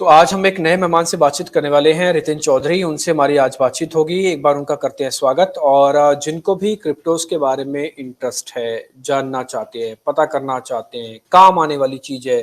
तो आज हम एक नए मेहमान से बातचीत करने वाले हैं, रितिन चौधरी। उनसे हमारी आज बातचीत होगी। एक बार उनका करते हैं स्वागत। और जिनको भी क्रिप्टोस के बारे में इंटरेस्ट है, जानना चाहते हैं, पता करना चाहते हैं, काम आने वाली चीज है,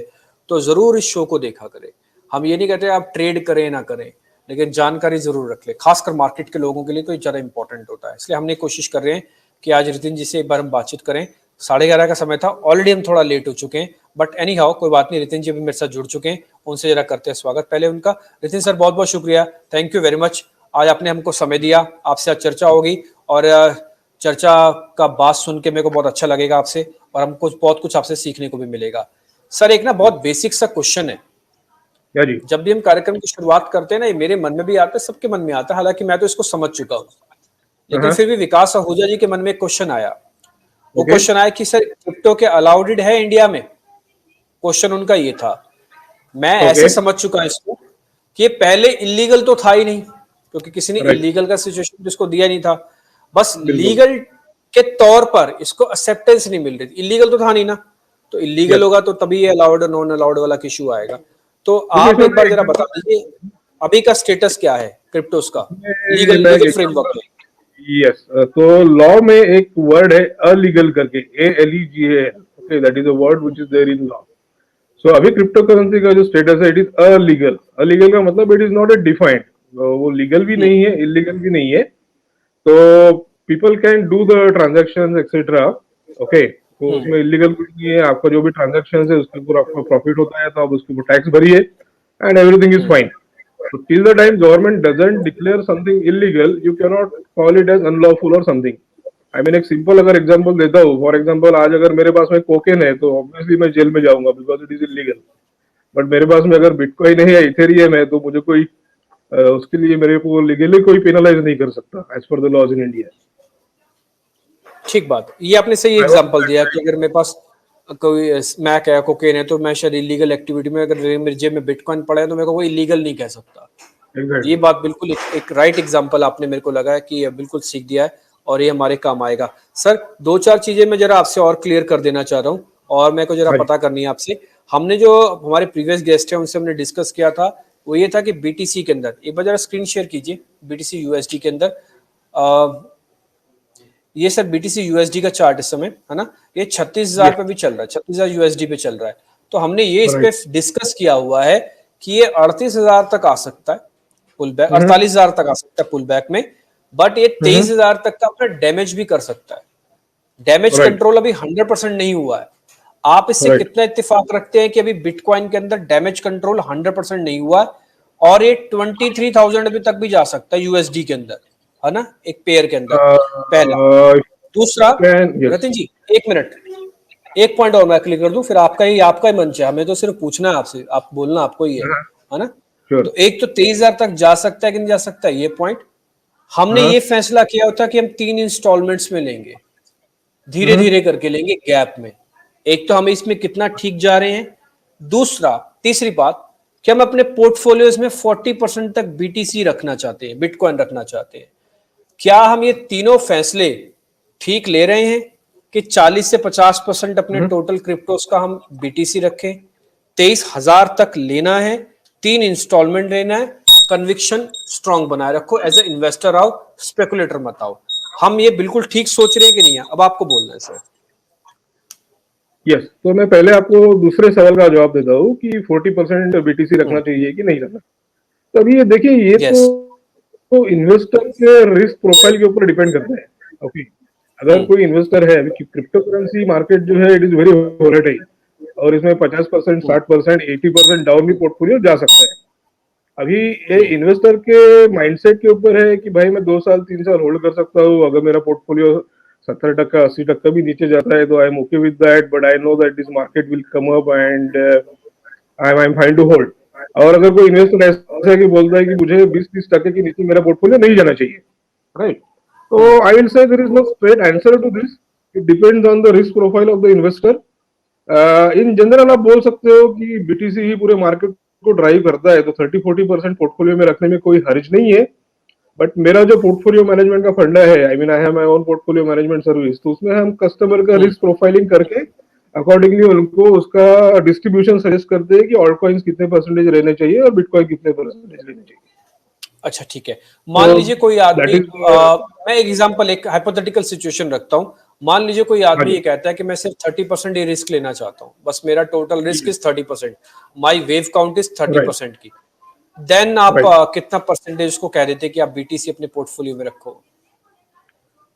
तो जरूर इस शो को देखा करें। हम ये नहीं कहते आप ट्रेड करें ना करें, लेकिन जानकारी जरूर रख ले। खासकर मार्केट के लोगों के लिए तो ये ज्यादा इंपॉर्टेंट होता है। इसलिए हमने कोशिश कर रहे हैं कि आज रितिन जी से एक बार हम बातचीत करें। 11:30 का समय था, ऑलरेडी हम थोड़ा लेट हो चुके हैं, बट एनी हाउ कोई बात नहीं। रितिन जी अभी मेरे साथ जुड़ चुके हैं, उनसे जरा करते हैं स्वागत पहले उनका। रितिन सर, बहुत बहुत शुक्रिया, थैंक यू वेरी मच। आज आपने हमको समय दिया, आपसे आज चर्चा होगी और चर्चा का बात सुन के मेरे को बहुत अच्छा लगेगा आपसे, और हमको बहुत कुछ आपसे सीखने को भी मिलेगा। सर, एक ना बहुत बेसिक सा क्वेश्चन है। क्या जी? जब भी हम कार्यक्रम की शुरुआत करते हैं ना, ये मेरे मन में भी आता है, सबके मन में आता है, हालांकि मैं तो इसको समझ चुका हूँ, लेकिन फिर भी विकास आहूजा जी के मन में एक क्वेश्चन आया। वो क्वेश्चन आया कि सर, क्रिप्टो के अलाउडेड है इंडिया में? क्वेश्चन उनका ये था। मैं ऐसे समझ चुका इसको कि ये पहले इलीगल तो था ही नहीं, क्योंकि किसी ने इलीगल का सिचुएशन इसको दिया नहीं था। बस लीगल के तौर पर इसको एक्सेप्टेंस नहीं मिल रही थी। इलीगल तो था नहीं ना, तो इलीगल होगा तो तभी ये अलाउड और नॉन अलाउड वाला इशू आएगा। तो आप एक बार जरा बता दीजिए अभी का स्टेटस क्या है क्रिप्टोस का लीगल फ्रेमवर्क में। यस, तो लॉ में एक वर्ड है अलीगल करके, ALEGAL, okay, that is a word which is there in law. So अभी क्रिप्टो करेंसी का जो स्टेटस है, इट इज अलीगल। अलीगल का मतलब it is not a defined, वो लीगल भी नहीं है, इलीगल भी नहीं है। तो people can do the transactions etcetera, okay. तो उसमें इलीगल कुछ नहीं है। आपका जो भी ट्रांजैक्शन है उसके ऊपर आपका प्रॉफिट होता है, तो आप उसके ऊपर टैक्स भरिए and everything is fine. So till the time government doesn't declare something illegal, you cannot call it as unlawful or something. I mean, एक सिंपल अगर एग्जांपल देता हूँ, फॉर एग्जांपल आज अगर मेरे पास में कोकेन है तो ऑब्वियसली मैं जेल में जाऊंगा because it is illegal. But मेरे पास में अगर बिटकॉइन है या इथेरियम है तो मुझे कोई उसके लिए मेरे को लीगली कोई पेनलाइज नहीं कर सकता as per the laws in India. ठीक बात, ये आपने सही एग्जांपल दिया कि अगर मेरे पास कोई स्मैक है, कोकेन है, तो मैं शायद इलीगल एक्टिविटी में, अगर मेरे जेब में बिटकॉइन पड़ा है तो मेरे को वो इलीगल नहीं कह सकता। ये बात बिल्कुल एक राइट एग्जांपल आपने मेरे को लगा है कि बिल्कुल सीख दिया है और ये हमारे काम आएगा। सर, 2-4 चीजें मैं जरा आपसे और क्लियर कर देना चाह रहा हूँ, और मेरे को जरा पता करनी है आपसे। हमने जो हमारे प्रीवियस गेस्ट है उनसे हमने डिस्कस किया था, वो ये था कि बीटीसी के अंदर, एक बार जरा स्क्रीन शेयर कीजिए, बीटीसी यूएसडी के अंदर ये सर बीटीसी यूएसडी का चार्ट इस समय है ना, ये 36,000 पे भी चल रहा है, 36,000 यूएसडी पे चल रहा है। तो हमने ये इस पे डिस्कस किया हुआ है कि ये 38,000 तक आ सकता है पुल बैक, 48,000 तक आ सकता है पुल बैक में, बट ये 23,000 तक का अपना डैमेज भी कर सकता है। डैमेज कंट्रोल अभी 100% नहीं हुआ है। आप इससे कितना इत्तेफाक रखते हैं कि अभी बिटकॉइन के अंदर डैमेज कंट्रोल 100% नहीं हुआ है, और ये 23,000 अभी तक भी जा सकता है यूएसडी के अंदर, है ना, एक पेयर के अंदर। पहला। दूसरा, रतिन जी एक मिनट, एक पॉइंट और मैं क्लियर कर दूं, फिर आपका ही मंच है, हमें तो सिर्फ पूछना है आपसे, आप बोलना आपको ही है ना। तो एक तो 23,000 तक जा सकता है कि नहीं जा सकता, ये पॉइंट हमने ये फैसला किया होता कि हम 3 इंस्टॉलमेंट्स में लेंगे, धीरे धीरे करके लेंगे गैप में। एक तो हम इसमें कितना ठीक जा रहे हैं, दूसरा, तीसरी बात कि हम अपने पोर्टफोलियोज में 40% तक बीटीसी रखना चाहते हैं, बिटकॉइन रखना चाहते हैं। क्या हम ये तीनों फैसले ठीक ले रहे हैं कि 40 से 50% अपने टोटल क्रिप्टोस का हम बीटीसी रखें, 23,000 तक लेना है, 3 इंस्टॉलमेंट लेना है, कन्विक्शन स्ट्रांग बनाए रखो, एज ए इन्वेस्टर आओ, स्पेकुलेटर मत आओ। हम ये बिल्कुल ठीक सोच रहे हैं कि नहीं है? अब आपको बोलना है सर। यस, तो मैं पहले आपको दूसरे सवाल का जवाब देता हूँ कि 40% बीटीसी रखना चाहिए कि नहीं रखना। तो अभी ये देखिए, ये तो इन्वेस्टर के रिस्क प्रोफाइल के ऊपर डिपेंड करता है, ओके। अगर कोई इन्वेस्टर है, क्रिप्टो करेंसी मार्केट जो है इट इज वेरी वोलेटाइल, और इसमें 50%, 60%, 80% डाउन भी पोर्टफोलियो जा सकता है। अभी ये इन्वेस्टर के माइंडसेट के ऊपर है कि भाई मैं 2 साल 3 साल होल्ड कर सकता हूँ, अगर मेरा पोर्टफोलियो 70%, 80% भी नीचे जाता है तो I am okay with that, but I know that this market will come up and I am fine to hold. और अगर कोई इन्वेस्टर ऐसा है कि बोलता है कि मुझे 20-30% के नीचे मेरा पोर्टफोलियो नहीं जाना चाहिए, राइट? तो I will say there is no straight answer to this, it depends on the risk profile of the investor. In general आप बोल सकते हो कि बीटीसी ही पूरे मार्केट को ड्राइव करता है, तो 30-40% पोर्टफोलियो में रखने में कोई हर्ज नहीं है। बट मेरा जो पोर्टफोलियो मैनेजमेंट का फंडा है, I mean I have my own portfolio management service, तो उसमें हम कस्टमर का रिस्क प्रोफाइलिंग करके अकॉर्डिंगली उनको उसका डिस्ट्रीब्यूशन सजेस्ट करते हैं कि ऑल्ट कॉइन्स कितने परसेंटेज रहने चाहिए और बिटकॉइन कितने परसेंटेज रहने चाहिए। अच्छा ठीक है, मान लीजिए कोई दैट आदमी इज मैं एग्जांपल एक हाइपोथेटिकल सिचुएशन रखता हूँ। मान लीजिए कोई हाँ आदमी जी ये कहता है कि मैं सिर्फ 30% ही रिस्क लेना चाहता हूँ, बस मेरा total risk is 30%, my wave count is right 30% की। देन आप राइट कितना परसेंटेज को कह देते हैं कि आप बीटीसी अपने पोर्टफोलियो में रखो?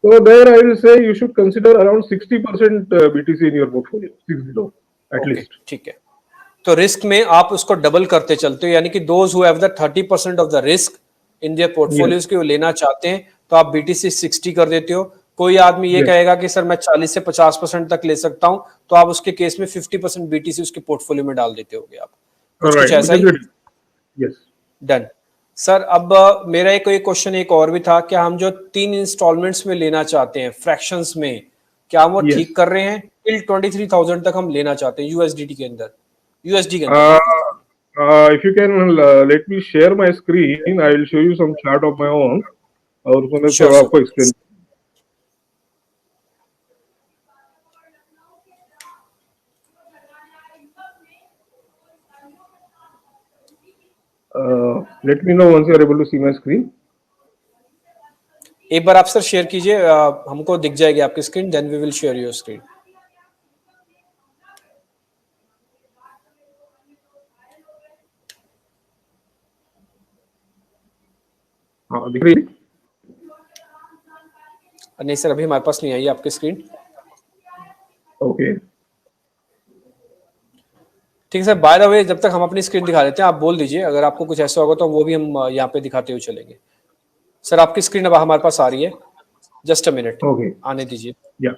So there I will say you should consider around 60% BTC in your portfolio, 60 at okay least. ठीक है, तो रिस्क में आप उसको डबल करते चलते हो, यानी कि those who have the 30% of the risk in their Yes, portfolios की वो लेना चाहते हैं तो आप बीटीसी 60 कर देते हो। कोई आदमी ये yes, कहेगा कि सर मैं 40 से 50% तक ले सकता हूं, तो आप उसके केस में 50% बीटीसी उसके पोर्टफोलियो में डाल देते होगे आप, all कुछ कुछ right. ऐसा Which is he. good. Yes. Done sir. अब मेरा एक कोई क्वेश्चन एक और भी था, क्या हम जो 3 इंस्टॉलमेंट्स में लेना चाहते हैं फ्रैक्शंस में, क्या हम वो Yes. ठीक कर रहे हैं? टिल 23,000 तक हम लेना चाहते हैं यूएसडीटी के अंदर, यूएसडी के अंदर Uh, माफ कीजिए। if you can let me share my screen, I will show you some chart of my own. और उसमें मैं श्योर थोड़ा सर। आपको explain. Let me know once you are able to see my screen. एक बार आप sir share कीजिए, हमको दिख जाएगी आपकी screen, then we will share your screen. हाँ दिख रही है? नहीं सर, अभी हमारे पास नहीं आई आपकी स्क्रीन। Okay. ठीक है सर, बाय द वे जब तक हम अपनी स्क्रीन दिखा देते हैं आप बोल दीजिए, अगर आपको कुछ ऐसा होगा तो वो भी हम यहाँ पे दिखाते हुए चलेंगे। सर आपकी स्क्रीन अब हमारे पास आ रही है, जस्ट अ मिनट Okay. आने दीजिए। Yeah.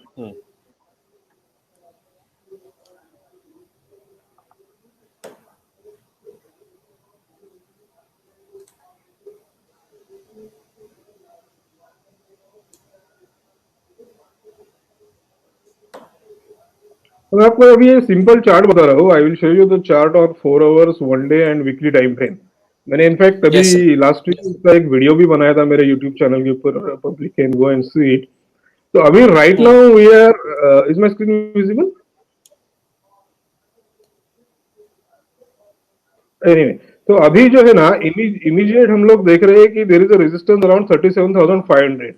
तो मैं आपको अभी ये सिंपल चार्ट बता रहा हूँ। I will show you the chart on 4 hours, 1 day and weekly time frame. मैंने इनफैक्ट यस सर। अभी लास्ट वीक उसका एक वीडियो भी बनाया था मेरे यूट्यूब चैनल के ऊपर, public can go and see it. तो अभी right now we are, is my screen visible? Anyway, तो अभी जो है ना इमीडिएट हम लोग देख रहे हैं कि there is a resistance around 37,500।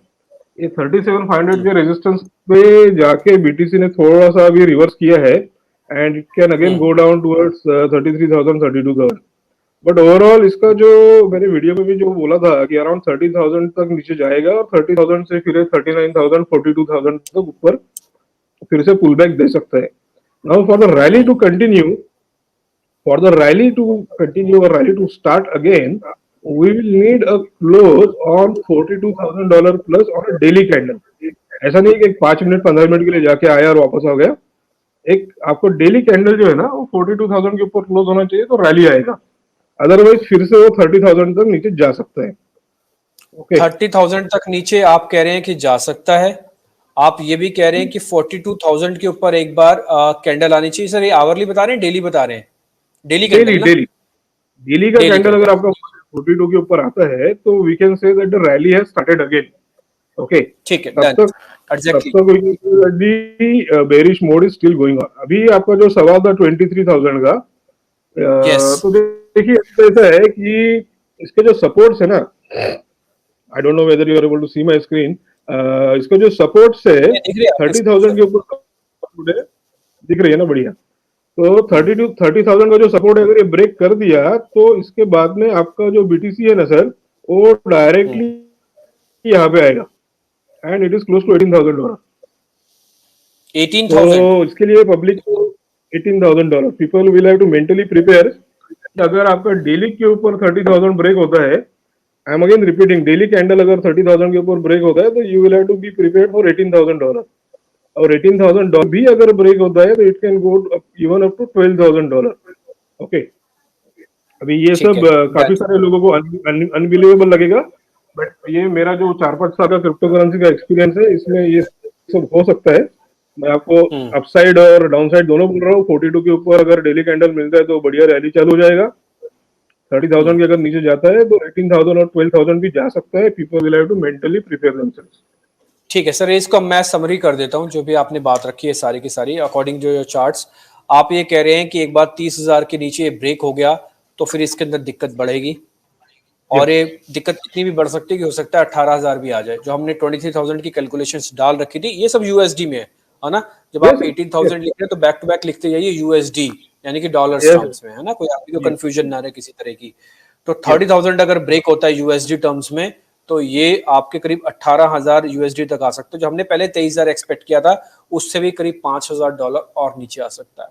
ये 37,500 के रेजिस्टेंस पे जाके बीटीसी ने थोड़ा सा अभी रिवर्स किया है and it can again go down towards 33,000 32,000। But overall इसका जो मैंने वीडियो में भी जो बोला था कि अराउंड 30,000 तक नीचे जाएगा और 30,000 से फिर 39,000 42,000 तक ऊपर फिर से पुल बैक दे सकता है। Now for the rally to continue, for the rally to continue or rally to start again, we will need a close on $42,000 plus on a daily candle. ऐसा नहीं कि 5 मिनट 15 मिनट के लिए जाके आया और वापस आ गया। एक आपको डेली कैंडल जो है ना वो 42,000 के ऊपर क्लोज होना चाहिए तो रैली आएगा, अदरवाइज फिर से वो 30,000 तक नीचे जा सकता है। ओके 30,000 तक नीचे आप कह रहे हैं कि जा सकता है, आप ये भी कह रहे हैं कि 42,000 के ऊपर एक बार कैंडल आनी चाहिए। सर ये आवरली बता रहे हैं, डेली बता रहे हैं? डेली डेली कैंडल ना? डेली डेली का डेली कैंडल अगर कैंडल, आपका 42 के ऊपर आता है तो we can say that the rally has started again. Okay ठीक है, तब डन, तक exactly. The bearish mode is still going on. अभी आपका जो सवाल था 23,000 का, यस तो देखिए ऐसा है कि इसके जो सपोर्ट्स है ना, I don't know whether you are able to see my screen. इसका जो सपोर्ट्स है दिख रही है आपकी स्क्रीन 30,000 सर? के ऊपर support है, दिख रही है ना? बढ़िया। तो 30,000 का जो सपोर्ट है अगर ये ब्रेक कर दिया तो इसके बाद में आपका जो बीटीसी है ना सर वो डायरेक्टली यहाँ पे आएगा and it is close to $18,000। 18,000? तो इसके लिए पब्लिक को $18,000 people will have to mentally prepare. अगर आपका डेली के ऊपर 30,000 ब्रेक होता है, I am again repeating, daily candle अगर 30,000 के ऊपर ब्रेक होता है तो you will have to be prepared for $18,000। और $18,000 भी अगर ब्रेक होता है तो it can go even up to $12,000। Okay अभी ये ठीक सब है, काफी डन। सारे लोगों को अनबिलीवेबल लगेगा, बट ये मेरा जो 4-5 साल का क्रिप्टो करेंसी का एक्सपीरियंस है, इसमें ये सब हो सकता है। मैं आपको अपसाइड और डाउनसाइड दोनों बोल रहा हूँ। 42 के ऊपर अगर डेली कैंडल मिलता है तो बढ़िया रैली चालू हो जाएगा। 30,000 के अगर नीचे जाता है तो 18,000 और 12,000 भी जा सकता है। People will have to mentally prepare themselves. ठीक है सर, इसको मैं समरी कर देता हूँ जो भी आपने बात रखी है सारी की सारी अकॉर्डिंग जो चार्ट्स। आप ये कह रहे हैं कि एक बार 30,000 के नीचे ब्रेक हो गया तो फिर इसके अंदर दिक्कत बढ़ेगी, और ये दिक्कत इतनी भी बढ़ सकती है कि हो सकता है 18,000 भी आ जाए। जो हमने 23,000 की कैलकुलेशंस डाल रखी थी ये सब यूएसडी में है ना। जब आप 18,000 लिख रहे हैं तो बैक टू बैक लिखते जाइए यूएसडी, यानी कि डॉलर टर्म्स में, है ना, कोई आपकी कंफ्यूजन ना रहे किसी तरह की। तो 30,000 अगर ब्रेक होता है यूएसडी टर्म्स में तो ये आपके करीब 18,000 यूएसडी तक आ सकता है। जो हमने पहले 23,000 एक्सपेक्ट किया था उससे भी करीब $5,000 और नीचे आ सकता है।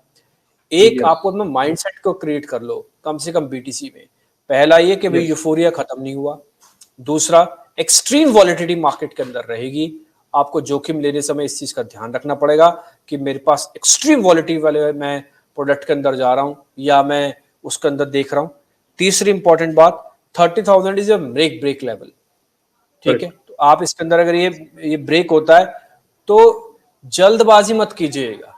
एक आपको अपना माइंडसेट को क्रिएट कर लो कम से कम बीटीसी में। पहला ये कि भाई यूफोरिया खत्म नहीं हुआ। दूसरा, एक्सट्रीम वॉलेटिलिटी मार्केट के अंदर रहेगी। आपको जोखिम लेने समय इस चीज का ध्यान रखना पड़ेगा कि मेरे पास एक्सट्रीम वॉलेटिलिटी वाले मैं प्रोडक्ट के अंदर जा रहा हूं या मैं उसके अंदर देख रहा हूं। तीसरी इंपॉर्टेंट बात, 30,000 इज अ ब्रेक लेवल, ठीक है। तो आप इसके अंदर अगर ये ब्रेक होता है तो जल्दबाजी मत कीजिएगा,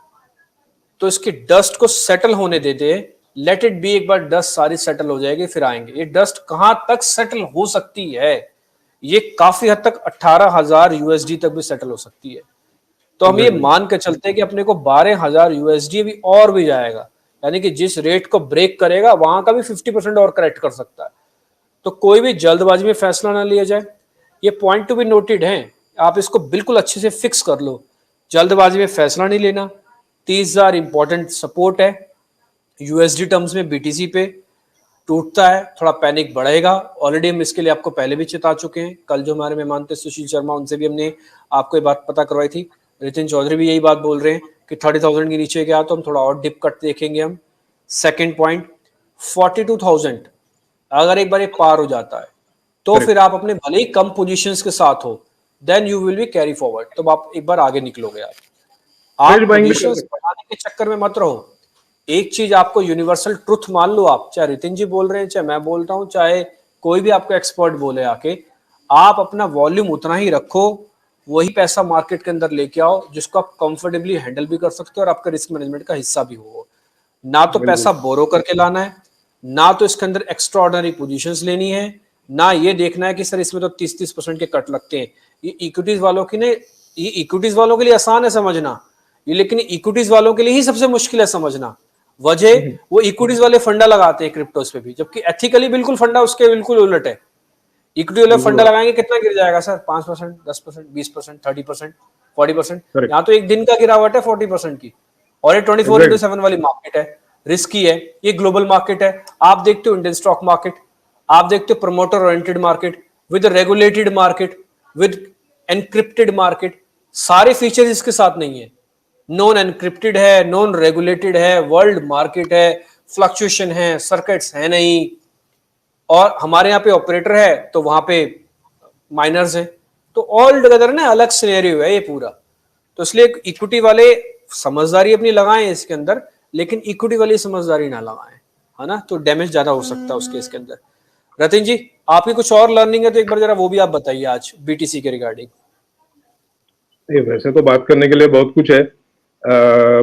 तो इसकी डस्ट को सेटल होने देते हैं, लेट इट बी। एक बार डस्ट सारी सेटल हो जाएगी फिर आएंगे। ये डस्ट कहां तक सेटल हो सकती है, ये काफी हद तक 18,000 यूएसडी तक भी सेटल हो सकती है। तो हम ये मान के चलते हैं कि अपने को 12,000 यूएसडी भी और भी जाएगा, यानी कि जिस रेट को ब्रेक करेगा वहां का भी 50% और करेक्ट कर सकता है। तो कोई भी जल्दबाजी में फैसला ना लिया जाए, ये पॉइंट टू बी नोटेड है, आप इसको बिल्कुल अच्छे से फिक्स कर लो। जल्दबाजी में फैसला नहीं लेना। 30,000 इंपॉर्टेंट सपोर्ट है यूएसडी टर्म्स में। बीटीसी पे टूटता है थोड़ा पैनिक बढ़ेगा। ऑलरेडी हम इसके लिए आपको पहले भी चेता चुके हैं। कल जो हमारे मेहमान थे सुशील शर्मा, उनसे भी हमने आपको ये बात पता करवाई थी। रितिन चौधरी भी यही बात बोल रहे हैं कि 30,000 के नीचे गया तो हम थोड़ा और डिप कट देखेंगे हम। सेकेंड पॉइंट, 42,000 अगर एक बार ये पार हो जाता है तो फिर आप अपने भले ही कम पोजीशंस के साथ हो, then you will be carry forward, तो आप एक बार आगे निकलोगे। आप पोजीशंस बढ़ाने के चक्कर में मत रहो। एक चीज आपको यूनिवर्सल ट्रुथ मान लो, आप चाहे रितिन जी बोल रहे हैं, चाहे मैं बोलता हूं, चाहे कोई भी आपको एक्सपर्ट बोले आके, आप अपना वॉल्यूम उतना ही रखो, वही पैसा मार्केट के अंदर लेके आओ जिसको आप कंफर्टेबली हैंडल भी कर सकते हो और आपका रिस्क मैनेजमेंट का हिस्सा भी हो। ना तो पैसा बोरो करके लाना है, ना तो इसके अंदर एक्स्ट्रा ऑर्डिनरी पोजिशंस लेनी है, ना ये देखना है कि सर इसमें तो 30-30% के कट लगते हैं। ये इक्विटीज वालों की ने, ये इक्विटीज वालों के लिए आसान है समझना, ये लेकिन इक्विटीज वालों के लिए ही सबसे मुश्किल है समझना। वजह, वो इक्विटीज वाले फंडा लगाते हैं क्रिप्टोस पे भी, जबकि एथिकली बिल्कुल फंडा उसके बिल्कुल उलट है। इक्विटी वाले फंडा लगाएंगे कितना गिर जाएगा सर? 5%, 10%, 20%, 30%, 40%। यहाँ तो एक दिन का गिरावट है 40% की, और ये 24/7 वाली मार्केट है, रिस्की है, ये ग्लोबल मार्केट है। आप देखते हो इंडियन स्टॉक मार्केट, आप देखते हो promoter oriented market with regulated market with encrypted market, सारे फीचर इसके साथ नहीं है। नॉन एनक्रिप्टेड है, नॉन रेगुलेटेड है, वर्ल्ड मार्केट है, फ्लक्चुएशन है, सर्किट्स है नहीं, और हमारे यहाँ पे ऑपरेटर है तो वहां पे माइनर्स है। तो ऑल टुगेदर ना अलग सिनेरियो है ये पूरा। तो इसलिए इक्विटी वाले समझदारी अपनी लगाएं इसके अंदर, लेकिन इक्विटी वाली समझदारी ना लगाएं, है ना, तो डैमेज ज्यादा हो सकता है उसके इसके अंदर। रतिन जी, आपकी कुछ और लर्निंग है तो एक बार जरा वो भी आप बताइए आज बीटीसी के रिगार्डिंग। वैसे तो बात करने के लिए बहुत कुछ है,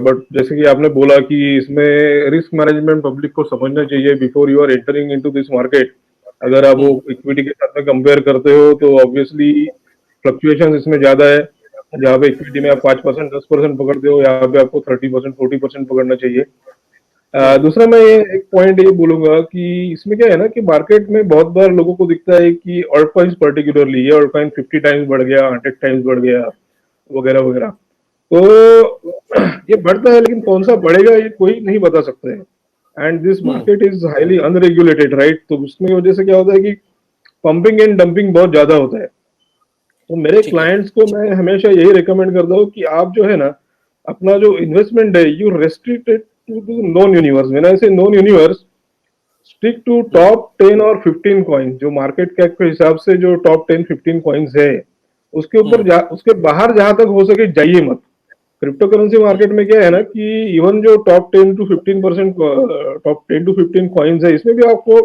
बट जैसे कि आपने बोला कि इसमें रिस्क मैनेजमेंट पब्लिक को समझना चाहिए before you are entering into this market. अगर आप वो इक्विटी के साथ में कंपेयर करते हो तो ऑब्वियसली फ्लक्चुएशन इसमें ज्यादा है। जहाँ पे इक्विटी में आप 5%, 10% पकड़ते हो, यहाँ पे आपको 30%, 40% पकड़ना चाहिए। दूसरा मैं ये एक पॉइंट ये बोलूंगा कि इसमें क्या है ना कि मार्केट में बहुत बार लोगों को दिखता है कि ऑल्ट कॉइन्स पर्टिकुलरली, ये ऑल्ट कॉइन 50 टाइम्स बढ़ गया, 100 टाइम्स बढ़ गया, वगैरह वगैरह। तो ये बढ़ता है लेकिन कौन सा बढ़ेगा ये कोई नहीं बता सकता है। And this market is highly unregulated, right. तो उसमें वजह से क्या होता है कि पंपिंग एंड डंपिंग बहुत ज्यादा होता है। तो मेरे क्लाइंट्स को मैं हमेशा यही रिकमेंड करता हूँ कि आप जो है ना अपना जो इन्वेस्टमेंट है you restricted to known universe. When I say known universe, stick to top 10 और 15 कॉइन्स। जो मार्केट कैप के हिसाब से जो टॉप 10-15 कॉइन्स है उसके ऊपर उसके बाहर जहां तक हो सके जाइए मत। क्रिप्टो करेंसी मार्केट में क्या है ना कि इवन जो टॉप 10-15% टॉप 10-15 कॉइन्स है, इसमें भी आपको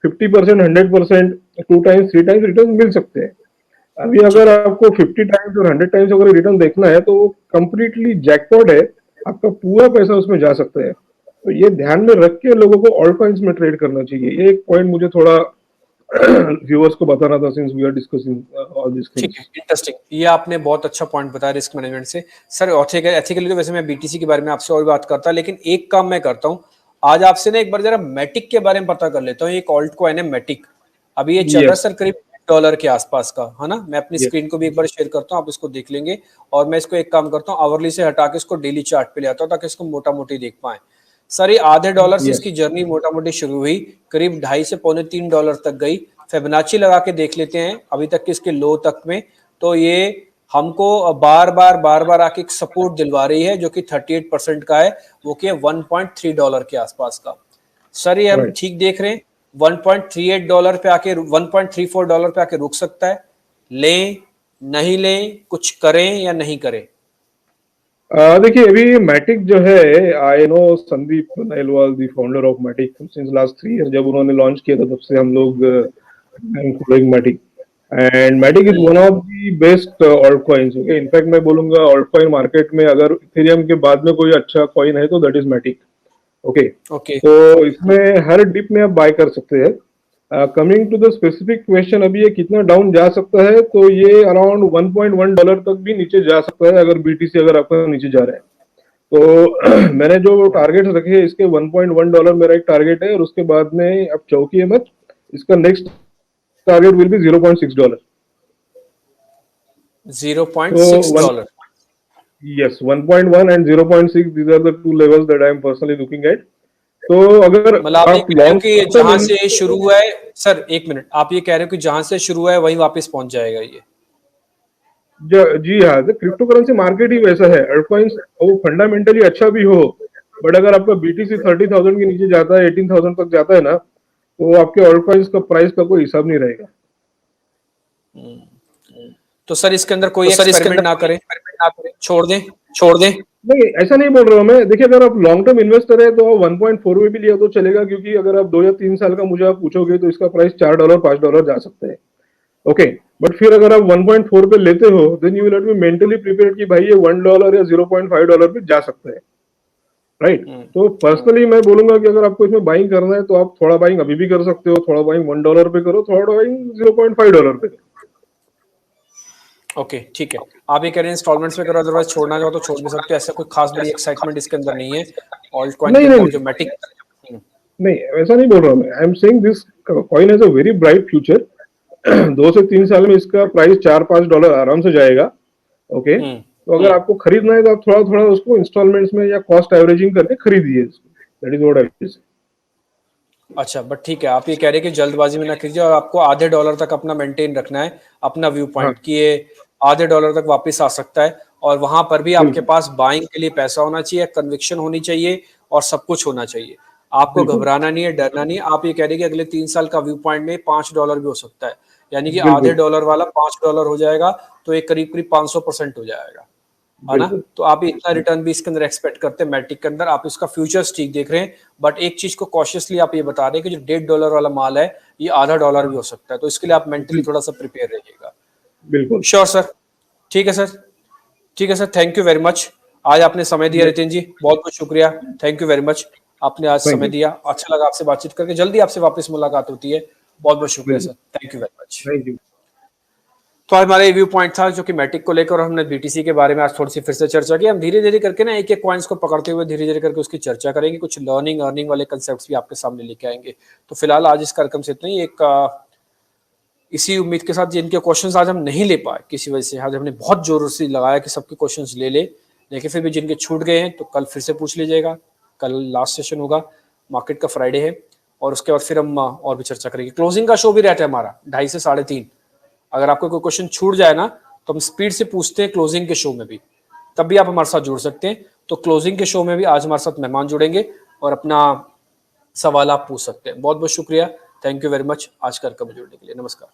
50%, 100%, 2 टाइम्स 3 टाइम्स रिटर्न मिल सकते हैं। अभी अगर आपको 50 टाइम्स और 100 टाइम्स अगर रिटर्न देखना है तो कंप्लीटली जैकपॉट है, आपका पूरा पैसा उसमें जा सकता है। तो ये ध्यान में रख के लोगों को ऑल्ट कॉइन्स में ट्रेड करना चाहिए। ये एक पॉइंट मुझे थोड़ा व्यूअर्स को बताना था, since we are discussing all this ठीक थिंग्स। है, इंटरेस्टिंग। ये आपने बहुत अच्छा पॉइंट बताया रिस्क मैनेजमेंट से। सर एथिकली तो वैसे मैं बीटीसी के बारे में आपसे और बात करता, लेकिन एक काम मैं करता हूँ, आज आपसे ना एक बार जरा मैटिक के बारे में पता कर लेता हूँ। एक ऑल्ट कॉइन है मैटिक, अभी ये चल रहा है यस, सर करीब $1 के आसपास का, है ना। मैं अपनी यस, स्क्रीन को भी एक बार शेयर करता हूँ, आप इसको देख लेंगे। और मैं इसको एक काम करता हूँ, आवरली से हटा के इसको डेली चार्ट पे ले आता हूँ ताकि इसको मोटा मोटी देख पाए। सर ये आधे डॉलर से यस, इसकी जर्नी मोटा मोटी शुरू हुई, करीब 2.5 से पौने $3 तक गई। फिबोनाची लगा के देख लेते हैं अभी तक के इसके लो तक में, तो ये हमको बार बार आके एक सपोर्ट दिलवा रही है जो कि 38% का है, वो कि $1.3 के आसपास का। सर ये हम राइट। ठीक देख रहे हैं, $1.38 पे आके, $1.34 पे आके रुक सकता है। लें, नहीं लें, कुछ करें या नहीं करें? देखिए, अभी मैटिक जो है, I know Sandeep Nailwal, the founder of Matic, since last 3 year जब उन्होंने लॉन्च किया था तब से हम लोग following Matic, and Matic is one of the best alt coins. Okay, in fact मैं बोलूंगा ऑल्ट कॉइन मार्केट में अगर इथेरियम के बाद में कोई अच्छा कॉइन है तो that is Matic. Okay, okay. तो इसमें हर डिप में आप बाय कर सकते हैं। Coming to the specific question, अभी ये कितना डाउन जा सकता है, तो ये अराउंड $1.1 तक भी नीचे जा सकता है अगर बीटीसी अगर आपका नीचे जा रहा है तो। मैंने जो टारगेट रखे हैं इसके $1.1 मेरा एक टारगेट है, और उसके बाद में आप चौंकिए मत, इसका नेक्स्ट टारगेट विल बी $0.6। तो one $0.6। Yes, 1.1 and 0.6, these are the two levels that I am personally looking at. तो अगर मतलब आप ये आप कह रहे हो लॉन्ग कि टर्म, जहां से शुरू हुआ है, सर एक मिनट, आप ये कह रहे हो कि जहां से शुरू हुआ है वहीं वापस पहुंच जाएगा ये? जी हाँ, क्रिप्टो करेंसी मार्केट ही वैसा है। अल्टकॉइंस वो फंडामेंटली अच्छा भी हो, बट अगर आपका बीटीसी 30,000 के नीचे जाता है, 18,000 तक जाता है ना, तो आपके अल्टकॉइंस का प्राइस का कोई हिसाब नहीं रहेगा। तो सर इसके अंदर कोई एक्सपेरिमेंट ना करें, छोड़ दें? छोड़ दें? नहीं, ऐसा नहीं बोल रहा हूँ मैं। देखिए, अगर आप लॉन्ग टर्म इन्वेस्टर है तो 1.4 में भी लिया तो चलेगा, क्योंकि अगर आप 2 या 3 साल का मुझे आप पूछोगे तो इसका प्राइस $4 $5 जा सकता है। ओके, बट फिर अगर आप 1.4 पे लेते हो, then you will have to be mentally prepared कि भाई ये $1 या $0.5 पे जा सकता है, राइट। तो पर्सनली मैं बोलूंगा कि अगर आपको इसमें बाइंग करना है तो आप थोड़ा बाइंग अभी भी कर सकते हो, थोड़ा बाइंग $1 पे करो, थोड़ा बाइंग $0.5 पे करो। ओके, ठीक है। आप ये कह रहे हैं इंस्टॉलमेंट्स में करो, अदरवाइज छोड़ना चाहो तो छोड़ भी सकते हो, ऐसा कोई खास बड़ी एक्साइटमेंट इसके अंदर नहीं है ऑल्ट कॉइन के नहीं, अंदर नहीं, जो मैटिक। नहीं, ऐसा नहीं बोल रहा हूँ मैं। I am saying this coin has a very bright future. 2 से 3 साल में इसका प्राइस $4-5 आराम से जाएगा। ओके, तो अगर आपको खरीदना है तो आप थोड़ा थोड़ा उसको इंस्टॉलमेंट्स में या कॉस्ट एवरेजिंग करके खरीदिए इसको। दैट इज व्हाट आई से। अच्छा, बट ठीक है, आप ये कह रहे हैं कि जल्दबाजी में ना कीजिए और आपको आधे डॉलर तक अपना मेंटेन रखना है, अपना व्यू हाँ, पॉइंट कि ये आधे डॉलर तक वापस आ सकता है, और वहां पर भी आपके बिल्कुल, पास बाइंग के लिए पैसा होना चाहिए, कन्विक्शन होनी चाहिए और सब कुछ होना चाहिए। आपको बिल्कुल, घबराना नहीं है, डरना नहीं है। आप ये कह रहे हैं कि अगले 3 साल का व्यू पॉइंट में $5 भी हो सकता है, यानी कि आधे बिल्कुल, डॉलर वाला $5 हो जाएगा, तो एक करीब करीब 500% हो जाएगा, है ना। बिल्कुल, तो आप इतना रिटर्न भी इसके अंदर एक्सपेक्ट करते हैं मैटिक के अंदर, आप इसका फ्यूचर्स ठीक देख रहे हैं। बट एक चीज को कॉशियसली आप ये बता रहे हैं कि जो $1.5 वाला माल है ये आधा डॉलर भी हो सकता है, तो इसके लिए आप मेंटली बिल, थोड़ा सा प्रिपेयर रहिएगा। बिल्कुल। श्योर सर, ठीक है सर, ठीक है sir, thank you very much. आज आपने समय दिया रितिन जी, बहुत बहुत शुक्रिया, थैंक यू वेरी मच। आपने आज थैंक समय यू, दिया, अच्छा लगा आपसे बातचीत करके, जल्दी आपसे वापस मुलाकात होती है। बहुत बहुत शुक्रिया बिल्कुल, sir, thank you very much. Thank you. तो आज हमारा व्यू पॉइंट था जो कि मैटिक को लेकर, और हमने बीटीसी के बारे में आज थोड़ी सी फिर से चर्चा की। हम धीरे धीरे करके ना एक एक कॉइन्स को पकड़ते हुए धीरे धीरे करके उसकी चर्चा करेंगे, कुछ लर्निंग अर्निंग वाले कंसेप्ट्स भी आपके सामने लेके आएंगे। तो फिलहाल आज इस कार्यक्रम से इतना ही। इसी उम्मीद के साथ जिनके क्वेश्चंस आज हम नहीं ले पाए किसी वजह से, आज हमने बहुत जोर से लगाया कि सबके क्वेश्चंस ले लेकिन फिर भी जिनके छूट गए हैं तो कल फिर से पूछ लीजिएगा। कल लास्ट सेशन होगा, मार्केट का फ्राइडे है, और उसके बाद फिर हम और भी चर्चा करेंगे। क्लोजिंग का शो भी रहता है हमारा 2:30 से 3:30। अगर आपको कोई क्वेश्चन छूट जाए ना तो हम स्पीड से पूछते हैं क्लोजिंग के शो में भी, तब भी आप हमारे साथ जुड़ सकते हैं। तो क्लोजिंग के शो में भी आज हमारे साथ मेहमान जुड़ेंगे और अपना सवाल आप पूछ सकते हैं। बहुत बहुत शुक्रिया, थैंक यू वेरी मच आज कार्यक्रम में जुड़ने के लिए। नमस्कार।